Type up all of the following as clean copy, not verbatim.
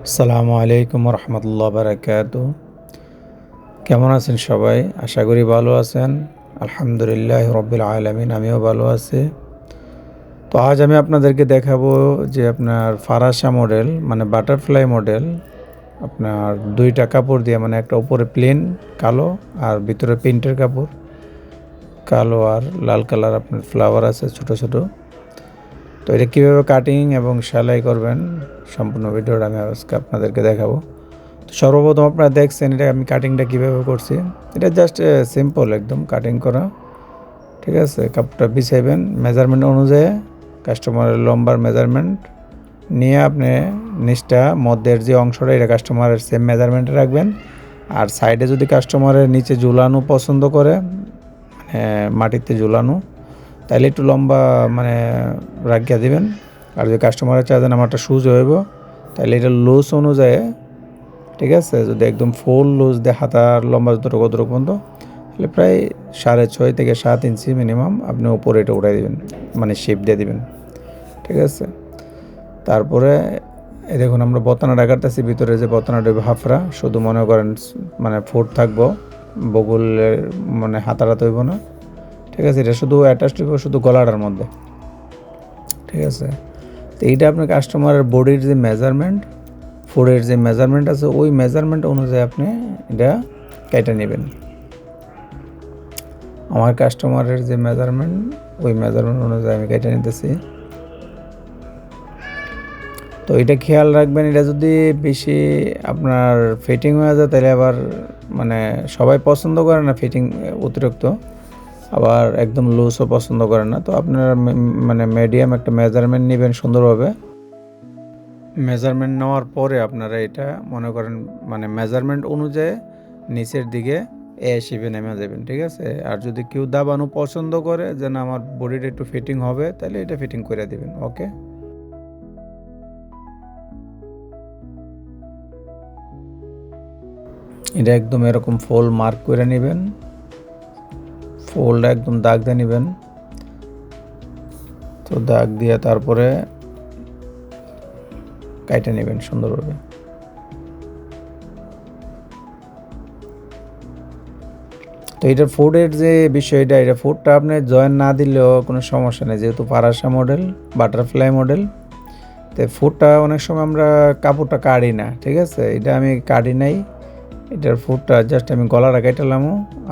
আসসালামু আলাইকুম রহমতুল্লাহ বারাকাতু। কেমন আছেন সবাই? আশা করি ভালো আছেন। আলহামদুলিল্লাহ রব্বিল আলামিন, আমিও ভালো আছি। তো আজ আমি আপনাদেরকে দেখাবো যে আপনার ফারাসা মডেল মানে বাটারফ্লাই মডেল, আপনার দুইটা কাপড় দিয়ে, মানে একটা উপরে প্লেন কালো আর ভিতরে প্রিন্টের কাপড় কালো আর লাল কালার, আপনার ফ্লাওয়ার আছে ছোট ছোট। তো এটা কীভাবে কাটিং এবং সেলাই করবেন সম্পূর্ণ ভিডিওটা আমি আজকে আপনাদেরকে দেখাবো। তো সর্বপ্রথম আপনারা দেখছেন এটা আমি কাটিংটা কীভাবে করছি। এটা জাস্ট সিম্পল একদম কাটিং করা, ঠিক আছে। কাপড়টা বিছাইবেন মেজারমেন্ট অনুযায়ী, কাস্টমারের লম্বার মেজারমেন্ট নিয়ে আপনি নিচটা মধ্যের যে অংশটা এটা কাস্টমারের সেম মেজারমেন্টে রাখবেন। আর সাইডে যদি কাস্টমারের নিচে ঝুলানো পছন্দ করে, মাটিতে ঝুলানো, তাহলে একটু লম্বা মানে রাখিয়া দিবেন। আর যদি কাস্টমারের চাইছেন আমারটা সুজ হইব, তাহলে এটা লুজ অনুযায়ী, ঠিক আছে। যদি একদম ফুল লুজ দিয়ে হাতার লম্বা যতটুকু পর্যন্ত, তাহলে প্রায় 6.5 থেকে 7 ইঞ্চি মিনিমাম আপনি উপরে এটা উঠাই দিবেন, মানে শেপ দিয়ে দিবেন, ঠিক আছে। তারপরে এই দেখুন আমরা বতানাটা কাটতেছি, ভিতরে যে বতানাটা হাফরা, শুধু মনে করেন মানে ফুট থাকবো, বগুলের মানে হাতাটা তৈব না, ঠিক আছে। এটা শুধু অ্যাটাচ হইব শুধু গলাটার মধ্যে, ঠিক আছে। তো এইটা আপনার কাস্টমারের বডির যে মেজারমেন্ট, ফোরের যে মেজারমেন্ট আছে, ওই মেজারমেন্ট অনুযায়ী আপনি এটা কেটে নেবেন। আমার কাস্টমারের যে মেজারমেন্ট, ওই মেজারমেন্ট অনুযায়ী আমি কেটে নিতেছি। তো এটা খেয়াল রাখবেন, এটা যদি বেশি আপনার ফিটিং হয়ে যায় তাহলে আবার মানে সবাই পছন্দ করে না ফিটিং অতিরিক্ত, আবার একদম লুজও পছন্দ করে না। তো আপনারা মানে মিডিয়াম একটা মেজারমেন্ট নেবেন সুন্দরভাবে। মেজারমেন্ট নেওয়ার পরে আপনারা এটা মনে করেন মানে মেজারমেন্ট অনুযায়ী নিচের দিকে শেপে নেমে যাবেন, ঠিক আছে। আর যদি কেউ দাবানো পছন্দ করে যে না আমার বডিটা একটু ফিটিং হবে, তাহলে এটা ফিটিং করে দিবেন। ওকে, এটা একদম এরকম ফোল মার্ক করে নেবেন, ফোলটা একদম দাগ দিয়ে নেবেন। তো দাগ দিয়ে তারপরে কাইটে নেবেন সুন্দরভাবে। তো এটা ফুডের যে বিষয়টা, এটা ফুডটা আপনি জয়েন না দিলেও কোনো সমস্যা নেই, যেহেতু ফারাসা মডেল বাটারফ্লাই মডেল। তো ফুডটা অনেক সময় আমরা কাপড়টা কাটি না, ঠিক আছে। এটা আমি কাটি নাই, এটার ফুডটা জাস্ট আমি গলাটা কেটালাম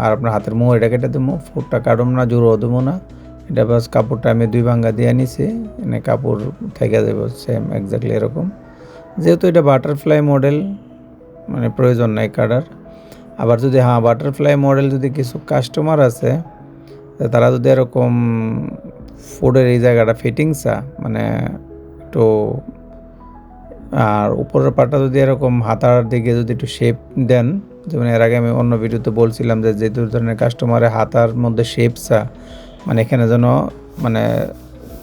আর আপনার হাতের মোহরিটা কেটে দেবো। ফুডটা কাটুম না, জোরও দেবো না। এটা বাস কাপড়টা আমি 2 ভাঙ্গা দিয়ে নিছি, মানে কাপড় থেকে যাবে সেম এক্স্যাক্টলি এরকম। যেহেতু এটা বাটারফ্লাই মডেল, মানে প্রয়োজন নাই কাটার। আবার যদি বাটারফ্লাই মডেল যদি কিছু কাস্টমার আছে তারা যদি এরকম ফুডের এই জায়গাটা ফিটিংসা মানে একটু, আর উপরের পাটটা যদি এরকম হাতার দিকে যদি একটু শেপ দেন, যেমন এর আগে আমি অন্য ভিডিওতে বলছিলাম যে যে ধরনের কাস্টমারের হাতার মধ্যে শেপসা, মানে এখানে যেন মানে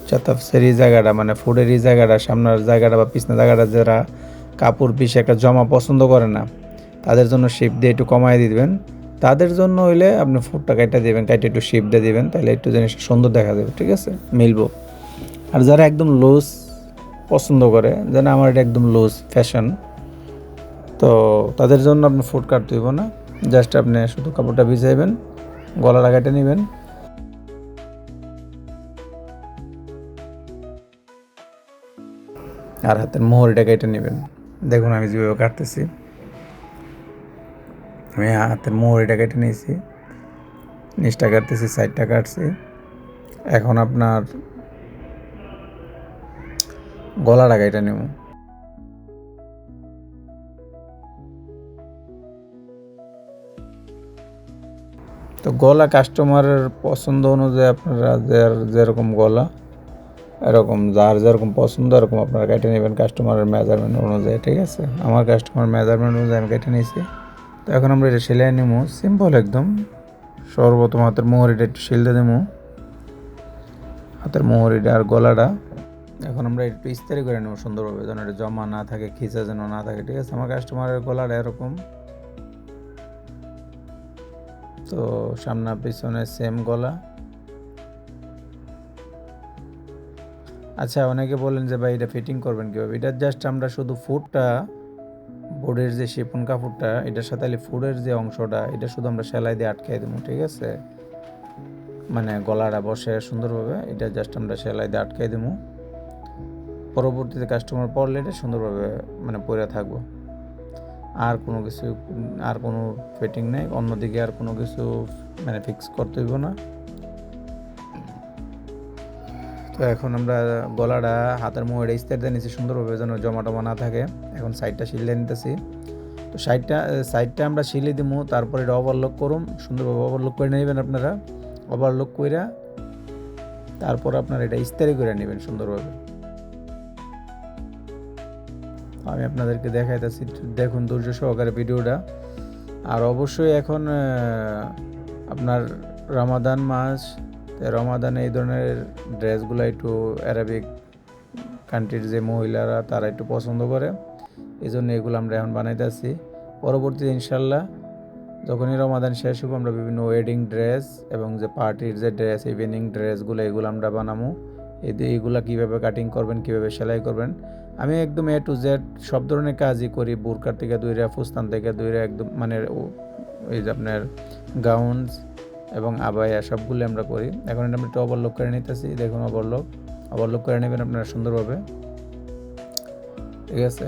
চাতাফসের এই জায়গাটা মানে ফুডের এই জায়গাটা সামনের জায়গাটা বা পিছনের জায়গাটা যারা কাপড় পিছে একটা জমা পছন্দ করে না, তাদের জন্য শেপ দিয়ে একটু কমায় দিবেন। তাদের জন্য হইলে আপনি ফুডটা কাইটা দিবেন, কাইটে একটু শেপ দিয়ে দিবেন, তাহলে একটু জিনিসটা সুন্দর দেখা যাবে, ঠিক আছে, মিলবো। আর যারা একদম লুজ পছন্দ করে, যেন আমার এটা একদম লুজ ফ্যাশন, তো তাদের জন্য আপনি ফুড কাটতে হইব না, জাস্ট আপনি শুধু কাপড়টা ভিজাইবেন, গলাটা কেটে নেবেন। আর হাতের মোহরিটা কেটে নেবেন। দেখুন আমি যেভাবে কাটতেছি, আমি হাতের মোহরিটা কেটে নিয়েছি, নিচটা কাটতেছি, সাইডটা কাটছি। এখন আপনার গলাটা কেটে নেব। তো গলা কাস্টমারের পছন্দ অনুযায়ী আপনারা যেরকম গলা এরকম যার যেরকম পছন্দ এরকম আপনারা কেটে নেবেন কাস্টমারের মেজারমেন্ট অনুযায়ী, ঠিক আছে। আমার কাস্টমার মেজারমেন্ট অনুযায়ী আমি কেটে নিয়েছি। তো এখন আমরা এটা সেলাই নেব, সিম্পল একদম। সর্বপ্রথম হাতের মোহরিটা একটু সেলতে দেবো, হাতের মোহরিটা আর গলাটা। এখন আমরা একটু ইস্তারি করে নেবো সুন্দরভাবে, যেন এটা জমা না থাকে, খিচা যেন না থাকে, ঠিক আছে। আমার কাস্টমারের গলাটা এরকম, তো সামনে পিছনে সেম গলা। আচ্ছা, অনেকে বলেন যে ভাই এটা ফিটিং করবেন কীভাবে? এটা জাস্ট আমরা শুধু ফুটটা বোর্ডের যে শিপন কাপড়টা এটার সাথে ফুডের যে অংশটা এটা শুধু আমরা সেলাই দিয়ে আটকাই দেবো, ঠিক আছে? মানে গলাটা বসে সুন্দরভাবে এটা জাস্ট আমরা সেলাই দিয়ে আটকাই দেবো। পরবর্তীতে কাস্টমার পরলে এটা সুন্দরভাবে মানে পরে থাকবো। আর কোনো কিছু, আর কোনো ফিটিং নেই, অন্যদিকে আর কোনো কিছু মানে ফিক্স করতে হইব না। তো এখন আমরা গলাটা হাতের মুখে ইস্তার দিয়ে নিচ্ছি সুন্দরভাবে যেন জমা টমা না থাকে। এখন সাইডটা সিলে নিতেছি। তো সাইডটা আমরা সিলে দিব, তারপরে এটা ওভারলক করুন, সুন্দরভাবে ওভারলক করে নেবেন আপনারা। ওভারলক কইরা তারপর আপনারা এটা ইস্তারি করে নেবেন সুন্দরভাবে। আমি আপনাদেরকে দেখাইতেছি, দেখুন ধৈর্য সহকারে ভিডিওটা। আর অবশ্যই এখন আপনার রমাদান মাস, রমাদানে এই ধরনের ড্রেসগুলো একটু অ্যারাবিক কান্ট্রির যে মহিলারা তারা একটু পছন্দ করে, এই জন্য এগুলো আমরা এখন বানাইতেছি। পরবর্তীতে ইনশাল্লাহ যখনই রমাদান শেষ হবো আমরা বিভিন্ন ওয়েডিং ড্রেস এবং যে পার্টির যে ড্রেস, ইভিনিং ড্রেসগুলো এগুলো আমরা বানাবো। এইগুলা কীভাবে কাটিং করবেন, কীভাবে সেলাই করবেন, আমি একদম A to Z সব ধরনের কাজই করি। বোরকার থেকে দইরা, ফুস্তান থেকে দইরা, একদম মানে ওই যে আপনার গাউনস এবং আবায়া সবগুলো আমরা করি। এখন এটা আমরা একটু ওভারলক করে নিতেছি। দেখুন ওভারলক করে নেবেন আপনারা সুন্দরভাবে, ঠিক আছে?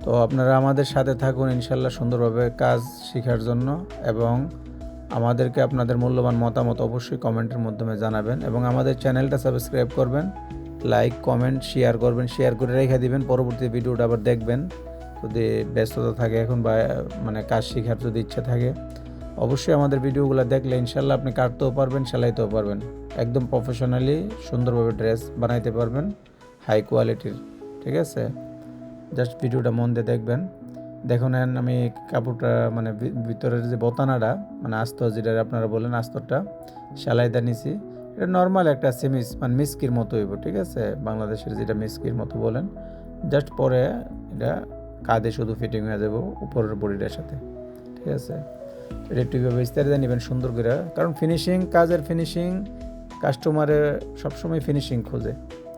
তো আপনারা আমাদের সাথে থাকুন ইনশাল্লাহ সুন্দরভাবে কাজ শেখার জন্য, এবং আমাদেরকে আপনাদের মূল্যবান মতামত অবশ্যই কমেন্টের মাধ্যমে জানাবেন, এবং আমাদের চ্যানেলটা সাবস্ক্রাইব করবেন, লাইক কমেন্ট শেয়ার করবেন, শেয়ার করে রেখে দিবেন। পরবর্তী ভিডিওটা আবার দেখবেন যদি ব্যস্ততা থাকে এখন, বা মানে কাজ শেখার যদি ইচ্ছা থাকে, অবশ্যই আমাদের ভিডিওগুলো দেখলে ইনশাল্লাহ আপনি কাটতেও পারবেন, সেলাইতেও পারবেন, একদম প্রফেশনালি সুন্দরভাবে ড্রেস বানাইতে পারবেন, হাই কোয়ালিটির, ঠিক আছে? জাস্ট ভিডিওটা মন দিয়ে দেখবেন। দেখুন আমি কাপড়টা মানে ভিতরের যে বোতানাটা মানে আস্তর, যেটা আপনারা বলেন আস্তরটা, সেলাইটা নিছি। এটা নর্মাল একটা সেমিস মানে মিস্কির মতো হইব, ঠিক আছে? বাংলাদেশের যেটা মিস্কির মতো বলেন, জাস্ট পরে এটা কাঁধে শুধু ফিটিং হয়ে যাব উপরের বডিটার সাথে, ঠিক আছে? এটা একটু বিস্তারিত নেবেন সুন্দর করে, কারণ ফিনিশিং, কাজের ফিনিশিং কাস্টমারে সবসময় ফিনিশিং খোঁজে,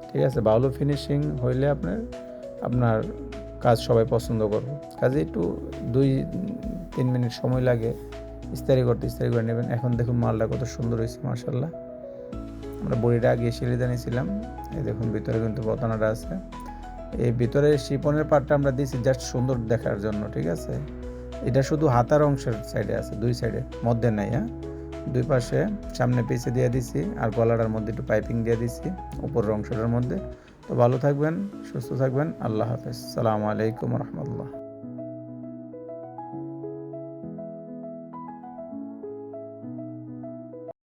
ঠিক আছে? ভালো ফিনিশিং হইলে আপনার কাজ সবাই পছন্দ করবে। কাজে একটু 2-3 মিনিট সময় লাগে ইস্তারি করে নেবেন। এখন দেখুন মালটা কত সুন্দর হয়েছে মাশাআল্লাহ। আমরা বড়িটা আগে সিলিদা নিয়েছিলাম, এই দেখুন ভিতরে কিন্তু বতানাটা আছে। এই ভিতরে শিপনের পার্টটা আমরা দিয়েছি জাস্ট সুন্দর দেখার জন্য, ঠিক আছে? এটা শুধু হাতার অংশের সাইডে আছে, 2 সাইডে, মধ্যে নাই। হ্যাঁ, 2 পাশে সামনে পিছে দিয়ে দিছি, আর গলাটার মধ্যে একটু পাইপিং দিয়ে দিছি উপরের অংশটার মধ্যে। তো ভালো থাকবেন, সুস্থ থাকবেন, আল্লাহ হাফেজ, সালামু আলাইকুম রহমতুল্লাহ।